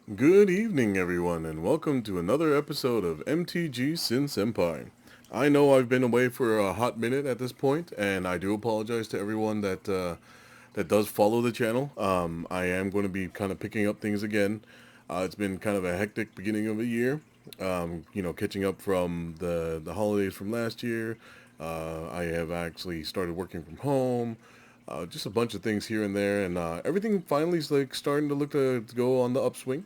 Good evening, everyone, and welcome to another episode of MTG Sin Senpai. I know I've been away for a hot minute at this point, and I do apologize to everyone that does follow the channel. I am going to be kind of picking up things again. It's been kind of a hectic beginning of the year. Catching up from the holidays from last year. I have actually started working from home. Just a bunch of things here and there, and everything finally is like starting to look to go on the upswing.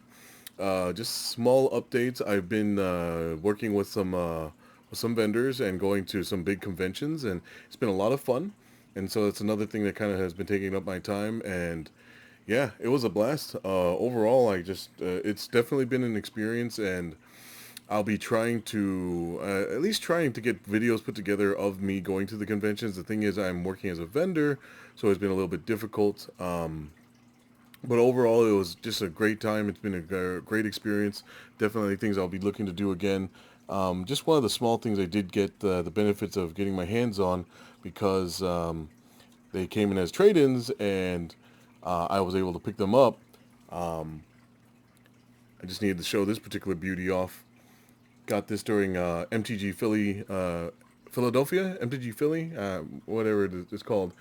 Just small updates. I've been working with some vendors and going to some big conventions, and it's been a lot of fun. And so it's another thing that kind of has been taking up my time. And yeah, it was a blast. Overall, it's definitely been an experience, and I'll be trying to at least trying to get videos put together of me going to the conventions. The thing is, I'm working as a vendor, so it's been a little bit difficult. But overall, it was just a great time. It's been a great experience. Definitely things I'll be looking to do again. Just one of the small things I did get the benefits of getting my hands on because they came in as trade-ins and I was able to pick them up. Um, I just needed to show this particular beauty off. Got this during MTG Philly, Philadelphia, MTG Philly, whatever it's called.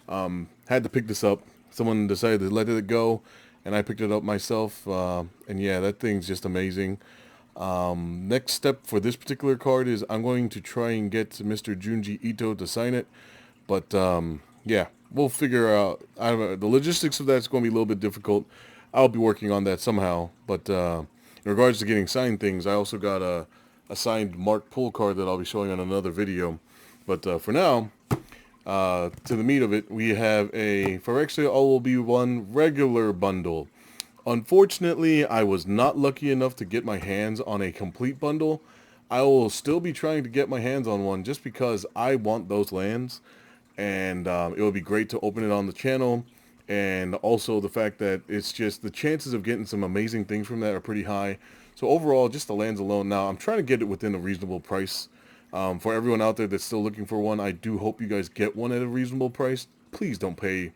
Had to pick this up. Someone decided to let it go, and I picked it up myself. And yeah, that thing's just amazing. Next step for this particular card is I'm going to try and get Mr. Junji Ito to sign it. But yeah, we'll figure out. I don't know, the logistics of that's going to be a little bit difficult. I'll be working on that somehow. But in regards to getting signed things, I also got a signed Mark Pool card that I'll be showing on another video. But for now, to the meat of it, we have a Phyrexia All Will Be One regular bundle. Unfortunately, I was not lucky enough to get my hands on a complete bundle. I will still be trying to get my hands on one just because I want those lands, and it would be great to open it on the channel. And also the fact that it's just the chances of getting some amazing things from that are pretty high. So overall, just the lands alone. Now I'm trying to get it within a reasonable price. For everyone out there that's still looking for one, I do hope you guys get one at a reasonable price. Please don't pay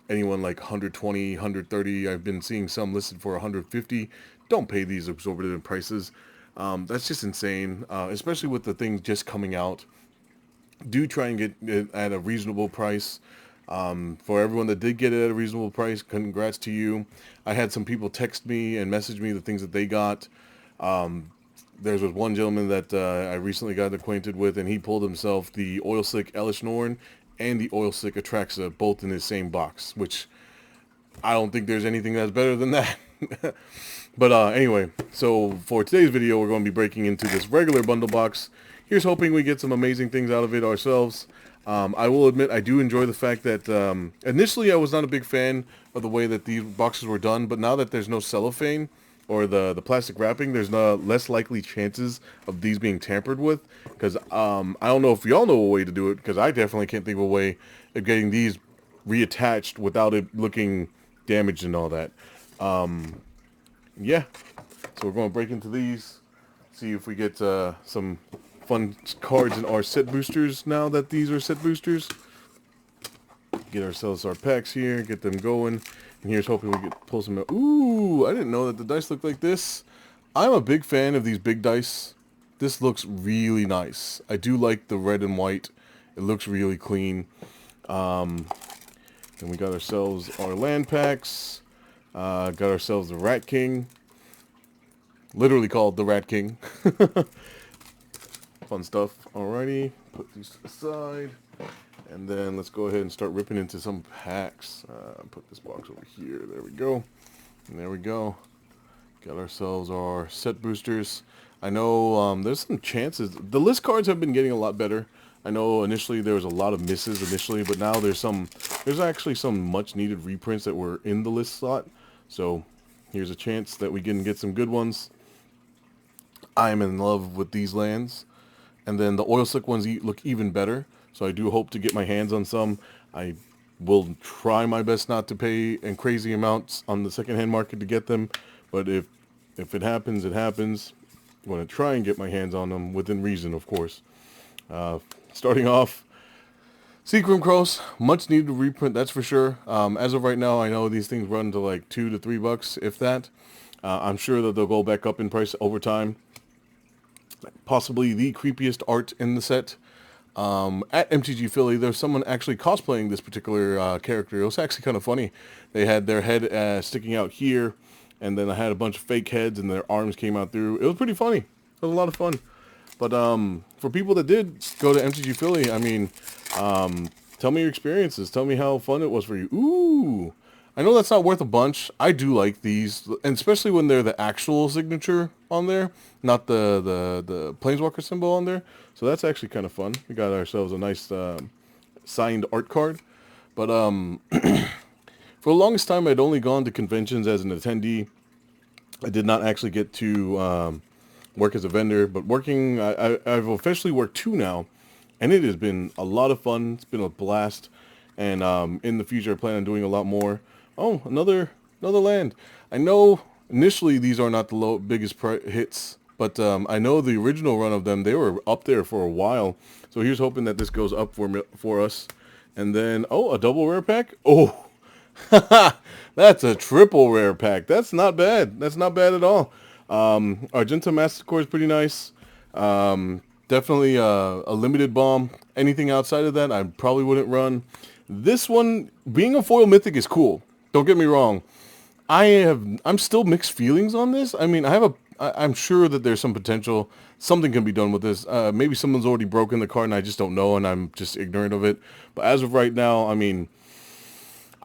anyone like 120, 130. I've been seeing some listed for 150. Don't pay these exorbitant prices. That's just insane, especially with the things just coming out. Do try and get it at a reasonable price. For everyone that did get it at a reasonable price, congrats to you. I had some people text me and message me the things that they got. There's one gentleman that I recently got acquainted with, and he pulled himself the Oil Slick Elish Norn and the Oil Slick Atraxa both in his same box, which I don't think there's anything that's better than that. But anyway, so for today's video, we're going to be breaking into this regular bundle box. Here's hoping we get some amazing things out of it ourselves. I will admit I do enjoy the fact that initially I was not a big fan of the way that these boxes were done, but now that there's no cellophane or the plastic wrapping, there's no less likely chances of these being tampered with. Because I don't know if y'all know a way to do it, because I definitely can't think of a way of getting these reattached without it looking damaged and all that. Yeah, so we're going to break into these, see if we get some fun cards in our set boosters now that these are set boosters. Get ourselves our packs here, get them going, and here's hoping we get pull some. Ooh, I didn't know that the dice looked like this. I'm a big fan of these big dice. This looks really nice. I do like the red and white. It looks really clean. Then we got ourselves our land packs. Got ourselves the Rat King. Literally called the Rat King. Fun stuff. Alrighty, put these to the side. And then let's go ahead and start ripping into some packs. Put this box over here. There we go. And there we go. Got ourselves our set boosters. I know there's some chances. The list cards have been getting a lot better. I know initially there was a lot of misses initially, but now there's actually some much needed reprints that were in the list slot. So here's a chance that we can get some good ones. I am in love with these lands. And then the oil slick ones look even better. So I do hope to get my hands on some. I will try my best not to pay in crazy amounts on the secondhand market to get them. But if it happens, it happens. I'm going to try and get my hands on them within reason, of course. Starting off, Seacrum Cross, much needed reprint, that's for sure. As of right now, I know these things run to like $2 to $3, if that. I'm sure that they'll go back up in price over time. Possibly the creepiest art in the set. At MTG Philly, there's someone actually cosplaying this particular character. It was actually kind of funny. They had their head sticking out here, and then I had a bunch of fake heads, and their arms came out through. It was pretty funny. It was a lot of fun. But for people that did go to MTG Philly, I mean, tell me your experiences. Tell me how fun it was for you. Ooh, I know that's not worth a bunch. I do like these, and especially when they're the actual signature on there, not the Planeswalker symbol on there. So that's actually kind of fun. We got ourselves a nice signed art card. But for the longest time, I'd only gone to conventions as an attendee. I did not actually get to work as a vendor, but I've officially worked 2 now, and it has been a lot of fun. It's been a blast, and in the future, I plan on doing a lot more. Oh, another land. I know initially these are not the biggest hits, but I know the original run of them, they were up there for a while. So here's hoping that this goes up for us. And then, oh, a double rare pack? Oh, that's a triple rare pack. That's not bad. That's not bad at all. Argenta Mastercore is pretty nice. Definitely a limited bomb. Anything outside of that, I probably wouldn't run. This one, being a foil mythic is cool. Don't get me wrong. I'm still mixed feelings on this. I mean, I'm sure that there's some potential. Something can be done with this. Maybe someone's already broken the card and I just don't know and I'm just ignorant of it. But as of right now, I mean,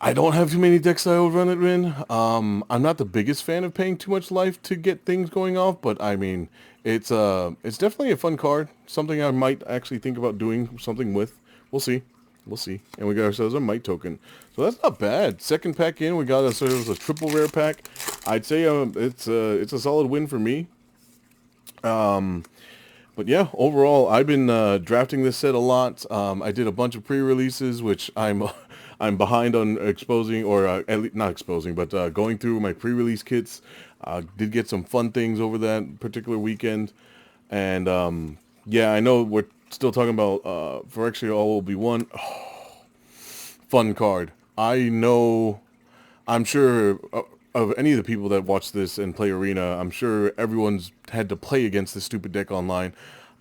I don't have too many decks that I would run it in. I'm not the biggest fan of paying too much life to get things going off, but I mean, it's definitely a fun card. Something I might actually think about doing something with. We'll see. We'll see. And we got ourselves a Might token. So that's not bad. Second pack in, we got ourselves a triple rare pack. I'd say it's a solid win for me. But yeah, overall, I've been drafting this set a lot. I did a bunch of pre-releases, which I'm behind on exposing, or at least not exposing, but going through my pre-release kits. Did get some fun things over that particular weekend. And yeah, I know we're still talking about Phyrexia All Will Be One. Oh, fun card. I'm sure of any of the people that watch this and play Arena, I'm sure everyone's had to play against this stupid deck online.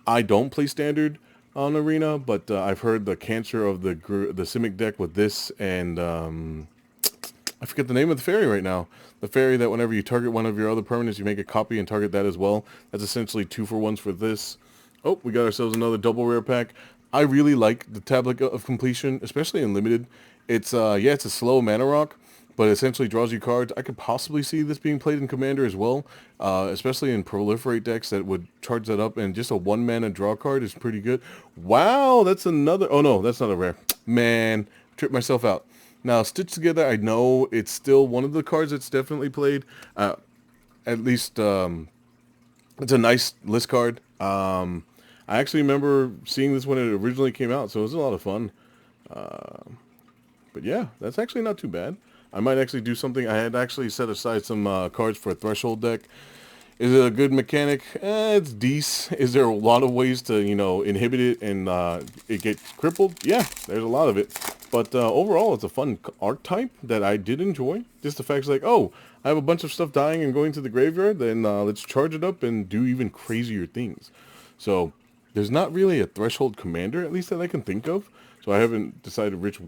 I don't play Standard on Arena, but I've heard the cancer of the Simic deck with this and I forget the name of the fairy right now. The fairy that whenever you target one of your other permanents, you make a copy and target that as well. That's essentially 2-for-1s for this. Oh, we got ourselves another double rare pack. I really like the Tablet of Completion, especially in Limited. It's it's a slow mana rock, but it essentially draws you cards. I could possibly see this being played in Commander as well, especially in Proliferate decks that would charge that up, and just a 1-mana draw card is pretty good. Wow, that's another... Oh no, that's not a rare. Man, tripped myself out. Now, Stitched Together, I know it's still one of the cards that's definitely played. At least, it's a nice list card. I actually remember seeing this when it originally came out, so it was a lot of fun. But yeah, that's actually not too bad. I might actually do something. I had actually set aside some cards for a Threshold deck. Is it a good mechanic? It's decent. Is there a lot of ways to, inhibit it and it gets crippled? Yeah, there's a lot of it. But overall, it's a fun archetype that I did enjoy. Just the fact like, oh, I have a bunch of stuff dying and going to the graveyard, then let's charge it up and do even crazier things. So there's not really a Threshold commander, at least that I can think of. So I haven't decided which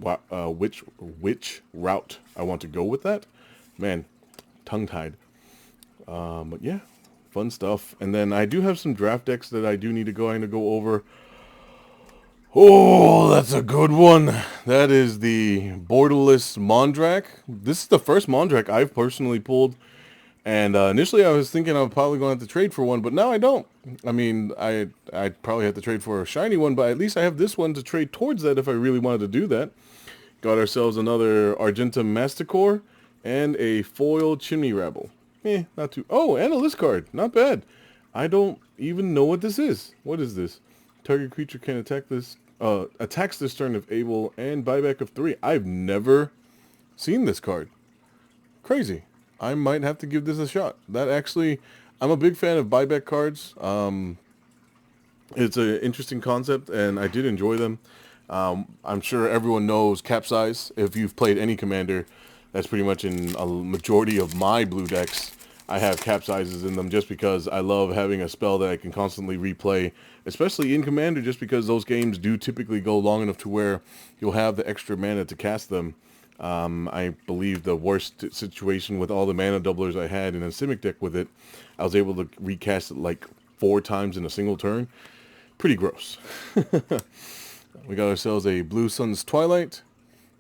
route I want to go with that. Man, tongue-tied. But yeah, fun stuff. And then I do have some draft decks that I do need to go over. Oh, that's a good one. That is the Borderless Mondrak. This is the first Mondrak I've personally pulled. And initially I was thinking I was probably going to have to trade for one, but now I don't. I mean, I'd probably have to trade for a shiny one, but at least I have this one to trade towards that if I really wanted to do that. Got ourselves another Argenta Masticore and a foil Chimney Rabble. Not too... Oh, and a list card. Not bad. I don't even know what this is. What is this? Target creature can attacks this turn if able, and buyback of 3. I've never seen this card. Crazy. I might have to give this a shot. That actually, I'm a big fan of buyback cards. It's an interesting concept, and I did enjoy them. I'm sure everyone knows Capsize. If you've played any commander, that's pretty much in a majority of my blue decks. I have Capsizes in them just because I love having a spell that I can constantly replay, especially in commander, just because those games do typically go long enough to where you'll have the extra mana to cast them. I believe the worst situation with all the mana doublers I had in a Simic deck with it, I was able to recast it like 4 times in a single turn. Pretty gross. We got ourselves a Blue Sun's Twilight.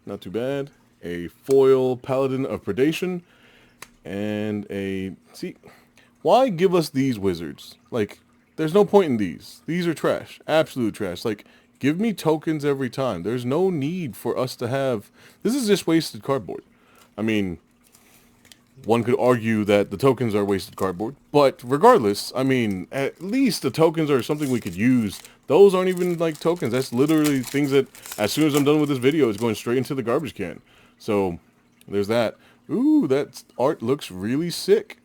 Not too bad. A foil Paladin of Predation. And a... See, why give us these wizards? Like, there's no point in these. These are trash. Absolute trash. Like, give me tokens every time. There's no need for us to have... This is just wasted cardboard. I mean, one could argue that the tokens are wasted cardboard. But regardless, I mean, at least the tokens are something we could use. Those aren't even like tokens. That's literally things that as soon as I'm done with this video, it's going straight into the garbage can. So there's that. Ooh, that art looks really sick.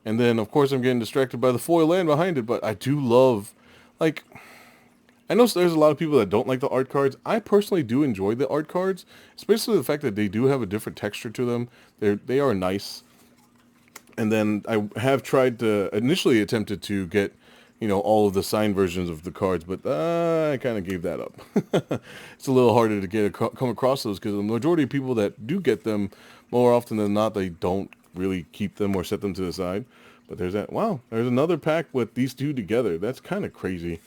And then, of course, I'm getting distracted by the foil land behind it. But I do love, like, I know there's a lot of people that don't like the art cards. I personally do enjoy the art cards, especially the fact that they do have a different texture to them. They are nice. And then I have tried to, initially attempted to get, you know, all of the signed versions of the cards, but I kind of gave that up. It's a little harder to come across those because the majority of people that do get them, more often than not, they don't really keep them or set them to the side. But there's that. Wow, there's another pack with these two together. That's kind of crazy.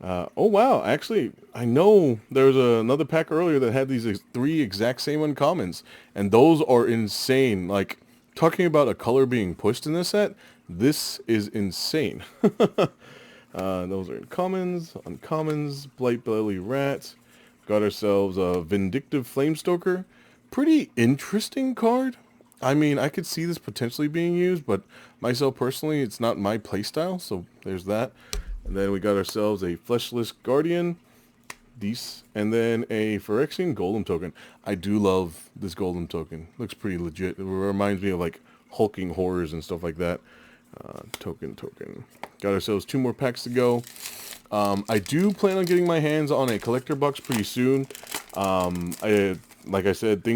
Oh, wow. Actually, I know there was another pack earlier that had these 3 exact same uncommons, and those are insane. Like, talking about a color being pushed in this set, this is insane. Those are uncommons, Blight Belly Rat. Got ourselves a Vindictive Flamestoker. Pretty interesting card. I mean, I could see this potentially being used, but myself personally, it's not my playstyle, so there's that. And then we got ourselves a Fleshless Guardian. And then a Phyrexian Golem token. I do love this Golem token. Looks pretty legit. It reminds me of like hulking horrors and stuff like that. Token. Got ourselves 2 more packs to go. I do plan on getting my hands on a collector box pretty soon. Like I said,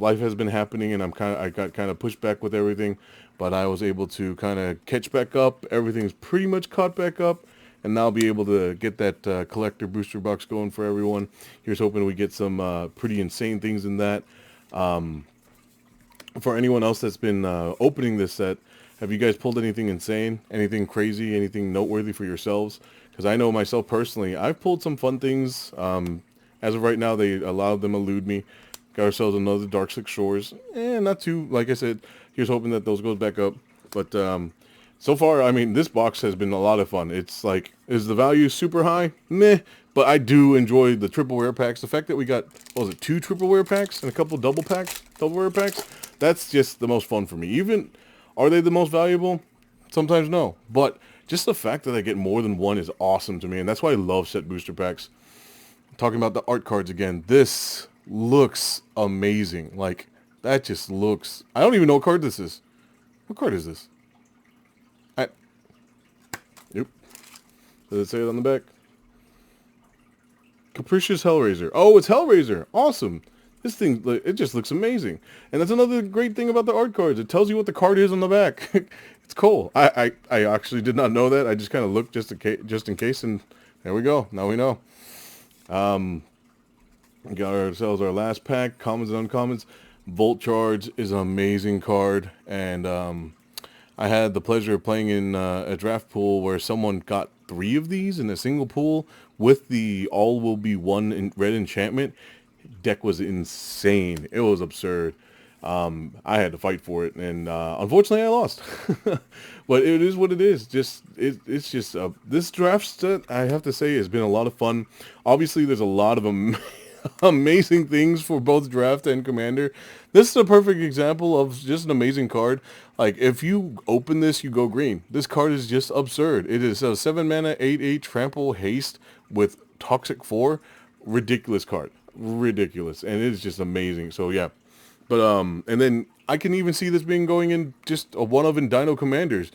life has been happening, and I got kind of pushed back with everything, but I was able to kind of catch back up. Everything's pretty much caught back up. And now I'll be able to get that collector booster box going for everyone. Here's hoping we get some pretty insane things in that. For anyone else that's been opening this set, have you guys pulled anything insane, anything crazy, anything noteworthy for yourselves? Because I know myself personally, I've pulled some fun things. As of right now, they allowed them elude me. Got ourselves another Darkslick Shores. Not too, like I said, here's hoping that those goes back up. But so far, I mean, this box has been a lot of fun. It's like, is the value super high? Meh. But I do enjoy the triple rare packs. The fact that we got, what was it, 2 triple rare packs and a couple double rare packs? That's just the most fun for me. Even, are they the most valuable? Sometimes no. But just the fact that I get more than one is awesome to me. And that's why I love set booster packs. Talking about the art cards again. This looks amazing. Like, that just looks, I don't even know what card this is. What card is this? Yep. Does it say it on the back? Capricious Hellraiser. Oh, it's Hellraiser. Awesome. This thing, it just looks amazing. And that's another great thing about the art cards. It tells you what the card is on the back. It's cool. I actually did not know that. I just kind of looked just in case, and there we go. Now we know. We got ourselves our last pack, commons and uncommons. Volt Charge is an amazing card, and I had the pleasure of playing in a draft pool where someone got 3 of these in a single pool with the All Will Be One in red enchantment. Deck was insane. It was absurd. I had to fight for it, and unfortunately I lost. But it is what it is. It's just this draft set, I have to say, has been a lot of fun. Obviously, there's a lot of amazing things for both draft and commander. This is a perfect example of just an amazing card. Like, if you open this, you go green. This card is just absurd. It is a 7 mana 8/8 trample haste with Toxic 4. Ridiculous card. Ridiculous. And it is just amazing. So yeah. But and then I can even see this being going in just a one of in Dino Commanders.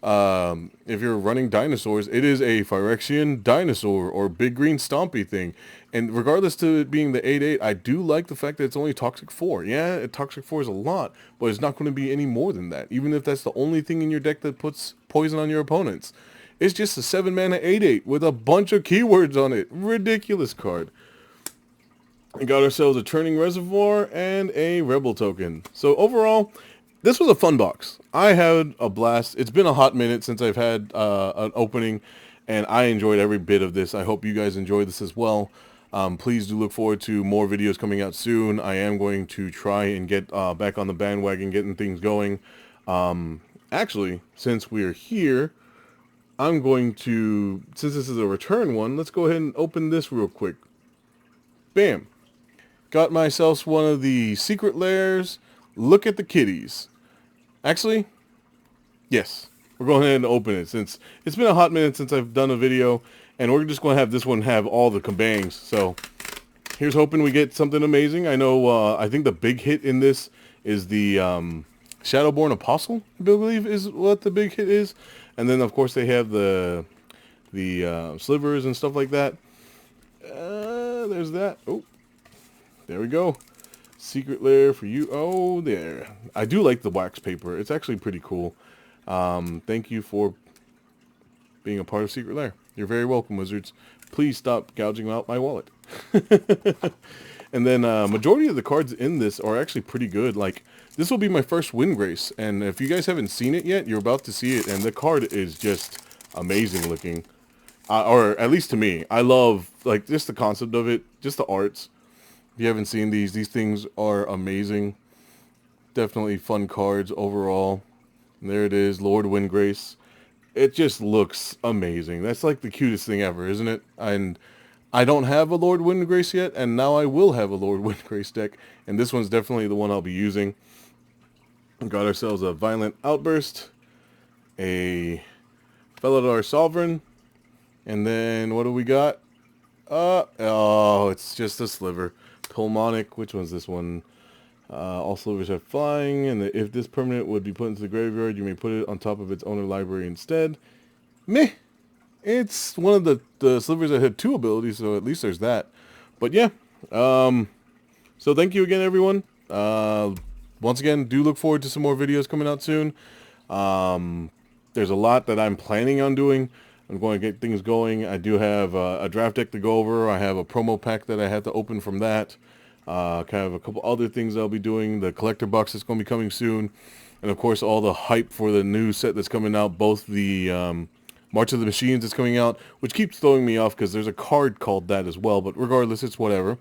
if you're running dinosaurs, it is a Phyrexian dinosaur or big green stompy thing. And regardless to it being the 8/8, I do like the fact that it's only Toxic 4. Yeah, Toxic 4 is a lot, but it's not going to be any more than that. Even if that's the only thing in your deck that puts poison on your opponents. It's just a 7 mana 8/8 with a bunch of keywords on it. Ridiculous card. We got ourselves a Churning Reservoir and a Rebel token. So overall, this was a fun box. I had a blast. It's been a hot minute since I've had an opening, and I enjoyed every bit of this. I hope you guys enjoyed this as well. Please do look forward to more videos coming out soon. I am going to try and get back on the bandwagon, getting things going. Actually, since we're here, I'm going to, since this is a return one, let's go ahead and open this real quick. Bam. Got myself one of the secret lairs. Look at the kitties. Actually, yes. We're going ahead and open it since it's been a hot minute since I've done a video. And we're just going to have this one have all the kabangs. So here's hoping we get something amazing. I know, I think the big hit in this is the Shadowborn Apostle, I believe is what the big hit is. And then, of course, they have the slivers and stuff like that. There's that. Oh, there we go. Secret lair for you. Oh, there. I do like the wax paper. It's actually pretty cool. Thank you for being a part of Secret Lair. You're very welcome, Wizards. Please stop gouging out my wallet. And then majority of the cards in this are actually pretty good. Like, this will be my first Windgrace, and if you guys haven't seen it yet, you're about to see it, and the card is just amazing looking. Or at least to me. I love, like, just the concept of it, just the arts. If you haven't seen these things are amazing. Definitely fun cards overall. And there it is, Lord Windgrace. It just looks amazing. That's like the cutest thing ever, isn't it? And I don't have a Lord Windgrace yet, and now I will have a Lord Windgrace deck. And this one's definitely the one I'll be using. We got ourselves a Violent Outburst, a Felidar Sovereign, and then what do we got? Oh, it's just a sliver. Pulmonic, which one's this one? All slivers are flying, and if this permanent would be put into the graveyard, you may put it on top of its owner library instead. Meh. It's one of the slivers that had 2 abilities, so at least there's that. But yeah, so thank you again, everyone. Once again, do look forward to some more videos coming out soon. There's a lot that I'm planning on doing. I'm going to get things going. I do have a draft deck to go over. I have a promo pack that I have to open from that. Kind of a couple other things I'll be doing. The collector box is going to be coming soon. And of course, all the hype for the new set that's coming out. Both the March of the Machines is coming out, which keeps throwing me off because there's a card called that as well. But regardless, it's whatever.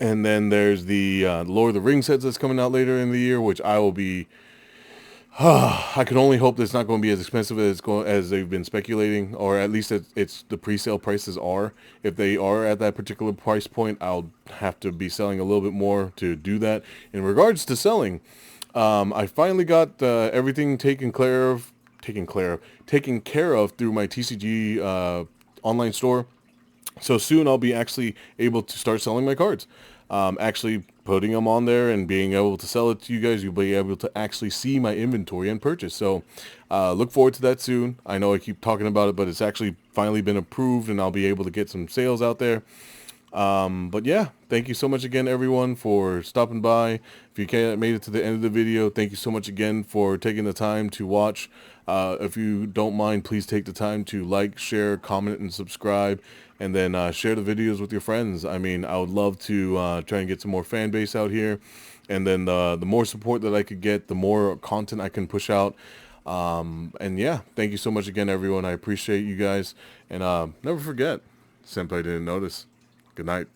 And then there's the Lord of the Rings sets that's coming out later in the year, which I will be... I can only hope that it's not going to be as expensive as they've been speculating, or at least it's the pre-sale prices are. If they are at that particular price point, I'll have to be selling a little bit more to do that. In regards to selling, I finally got everything taken care of through my TCG online store. So soon I'll be actually able to start selling my cards. Actually putting them on there and being able to sell it to you guys. You'll be able to actually see my inventory and purchase. So look forward to that soon. I know I keep talking about it, but it's actually finally been approved and I'll be able to get some sales out there. But yeah, thank you so much again, everyone, for stopping by. If you made it to the end of the video, thank you so much again for taking the time to watch. If you don't mind, please take the time to like, share, comment, and subscribe. And then share the videos with your friends. I mean, I would love to try and get some more fan base out here. And then the more support that I could get, the more content I can push out. And yeah, thank you so much again, everyone. I appreciate you guys. And never forget, Senpai didn't notice. Good night.